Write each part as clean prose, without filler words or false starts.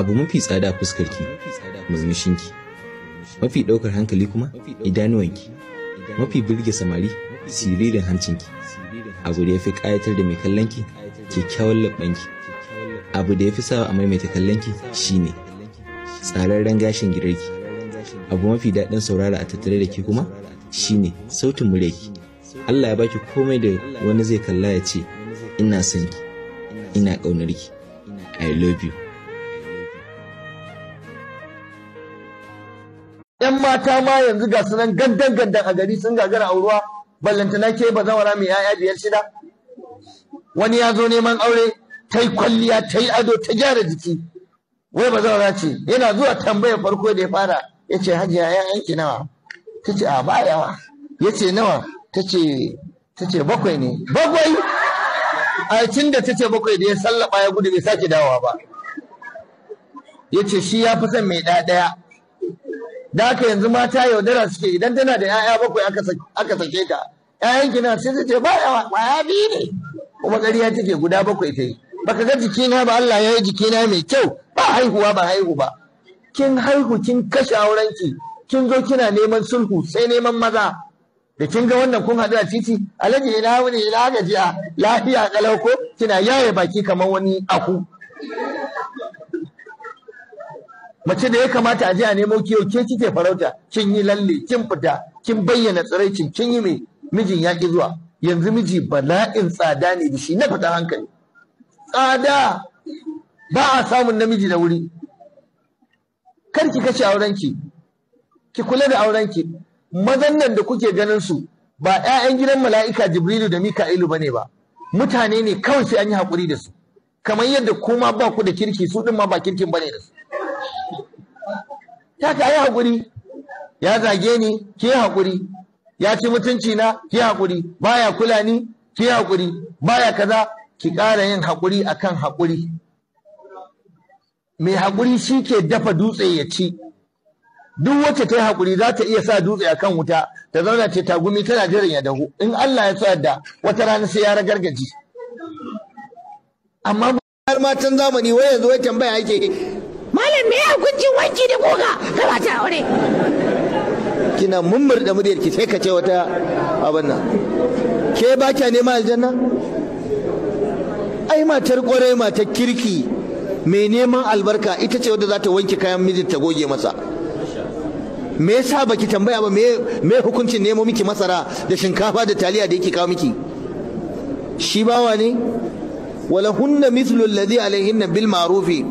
Abu mafi tsada a fuskarki murmushinki, mafi ɗaukar hankali kuma idanuwanki, mafi birge samari siririn hancinki, abu da ya fi ƙayatar da mai kallonki kyakkyawan labbanki, abu da ya fi sawa a maimaita kallonki shine tsararren gashin girarki, abu mafi daɗin saurara a tattare da ke kuma shine sautin muryarki. Allah ya baki komai da wani zai kalla ya ce ina son ki, ina ƙaunar ki, I love you. ‘Yan mata ma yanzu ga sunan gandan a gari sun gagara auruwa, ballantana ke ba zawara mai ‘ya'ya biyar shida. Wani ya zo neman aure, ta yi kwalliya, ta yi ado, ta gyara jiki. Wai ba zawara ce, yana zuwa tambayar farko da ya fara, ya ce hajiya ‘ya'yanki nawa? Ta ce a ba yawa. Ya ce nawa? Ta ce bakwai ne. Bakwai? A tun da ta ce bakwai da ya sallaba ya gudu bai sake dawowa ba. Ya ce shi ya fi son mai ɗaya. Da haka yanzu mata yaudara suke, idan tana da 'ya'ya bakwai aka sake ta, 'ya'yanki na sai ta ce ba yawa, ƙwaya biyu ne, kuma ƙarya take guda bakwai ta yi. Baka ga jikina ba, Allah ya yi jikina mai kyau, ba haihuwa ba haihu ba. Kin haihu kin kashe aurenki, kin zo kina neman sulhu sai neman maza. Da kin ga wannan kun haɗu a titi, alhaji ina wuni ina gajiya, lafiya ƙalau ko, kina yaye baki kamar wani aku. Mace da ya kamata a je a nemo kiyo ke kike farauta, kin yi lalle, kin fita, kin bayyana tsiraicin, kin yi mai mijin ya ki zuwa. Yanzu miji bala'in tsada ne da shi na fita hankali. Tsada ba a samun namiji da wuri. Kar ki kashe aurenki, ki kula da aurenki. Mazan nan da kuke ganin su ba 'ya'yan gidan mala'ika Jibrilu da Mika'ilu bane ba. Mutane ne kawai sai an yi haƙuri da su. Kamar yadda kuma ba ku da kirki, su ɗin ma ba kirkin bane da su. Ta ka yi haƙuri, ya zage ni, ki yi haƙuri, ya ci mutunci na, ki yi haƙuri, baya kula ni, ki yi haƙuri, baya kaza, ki ƙara yin haƙuri akan haƙuri. Mai haƙuri shi ke dafa dutse ya ci. Duk wacce ta yi haƙuri za ta iya sa dutse a kan wuta, ta zauna ce tagumi tana jiran ya dahu. In Allah ya sa da wata rana sai ya ragargaji. Amma har matan zamani wai yanzu wai tambaya ake, malam me ya hukuncin wanki da goga ga mata aure? Kina mummurda muryar ki sai ka ce wata abin nan. Ke ba kya neman aljanna? Ai matar kwarai, matar kirki mai neman albarka ita ce wadda za ta wanke kayan mijin ta goge masa. Me yasa baki tambaya ba me hukuncin nemo miki masara da shinkafa da taliya da yake kawo miki? Shi bawa ne? wala hunna mithlu alladhi alaihinna bil ma'rufi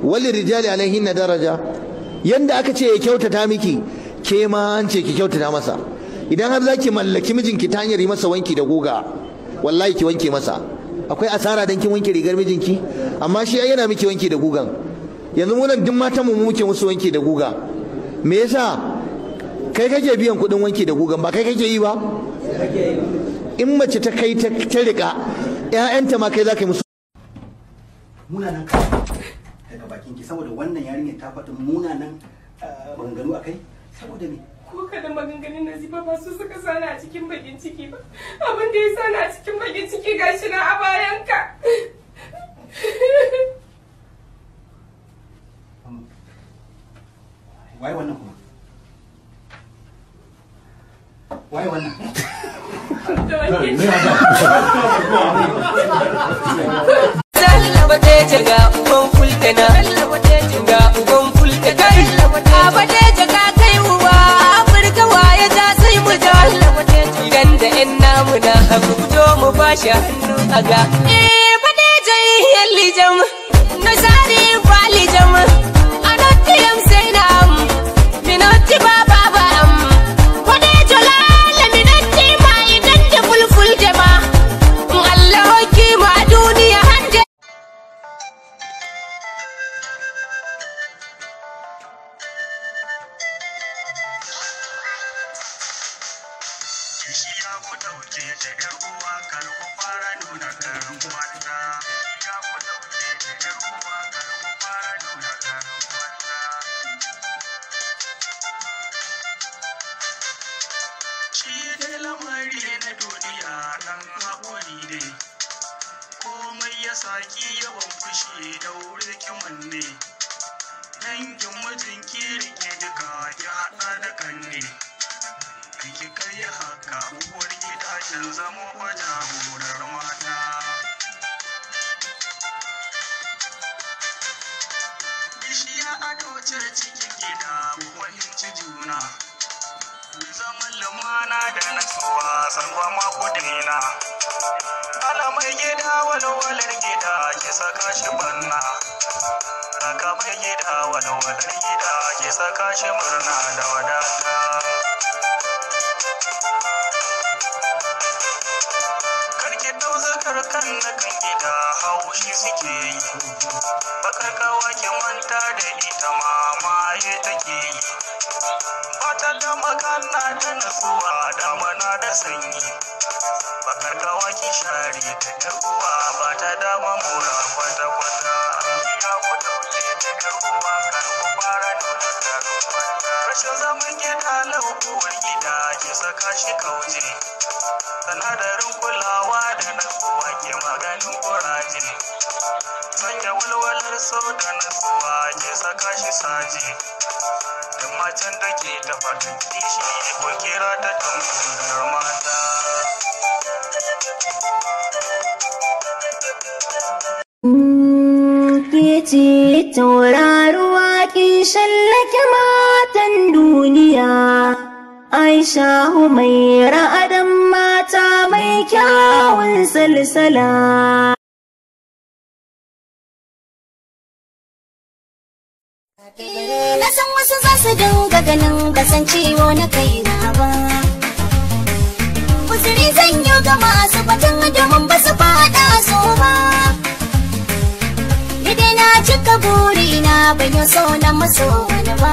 wali rijali alaihinna daraja. Yanda aka ce ya kyautata miki, ke ma an ce ki kyautata masa. Idan har zaki mallaki mijinki ta hanyar yi masa wanki da guga, wallahi ki wanke masa. Akwai asara dan kin wanke rigar mijinki, amma shi yana miki wanki da gugan. Yanzu mu nan duk matan mu muke musu wanki da guga. Me yasa? Kai kake biyan kuɗin wanki da gugan, ba kai kake yi ba? In mace ta kai ta rika, ƴaƴanta ma kai za ka yi musu. Munanan daga bakin ki, saboda wannan yarinyar ta faɗi munanan maganganu a kai, saboda me? Ko kada maganganun Nazifa ba su suka sani a cikin bakin ciki ba. Abin da ya sani a cikin bakin ciki gashi na a bayanka. Waye wannan kuma? Waye wannan? Bateja ga uban fulkana, ga uban fulkana. A bateja ka kai uwa, Afirka waye ta sai mu ja. Idan da 'yan namu na hagu fito mu bashi hannu a ga. Bateja yalli jam, na sari kwali jam. A nottiyam sai na am, minotti baba ba am. Bateja lala minotti ma idan da fulful jama. Allah hoki ma duniya hanje. Ya ku ɗauke ta ‘yar uwa kar ku fara nuna karin mata. Ya ku ɗauke ta ‘yar uwa kar ku kin zamo fa jagorar mata. Bishiya ado ce cikin gida mu fahimci juna. Zaman lumana da nasuwa salwa makudina. Alamai gida walwalar gida ke saka shi banna. Raka mai gida walwalar gida ke saka shi murna da wadata. Karki dauzakar kan na kan gida haushi suke yi. Bakar kawa ki manta da ita mamaye take yi. Bata da magana da nasuwa damana da sanyi. Bakar kawa ki share ta taguwa ba ta dama mura kwata-kwata. Ya ku daule ta karuwa kar ku fara nuna karuwanta. Rashin zaman gida laukuwar gida ke saka shi kauje. Sanadarin kulawa da nasuwa ke maganin kuraje. Sanya walwalar so da nasuwa ke saka shi saje. Duk macen da ke tafa kishi ko kira ta tambayar mata. Ke tauraruwa kin shallake matan duniya. Aisha Humaira Adam mata mai kyawun salsala. Na san wasu za su dinga ganin kasancewa na kai na ba. Uzuri zan yi ga masu batun domin ba su faɗa so ba. Idai na cika burina ban yi so na maso wani ba.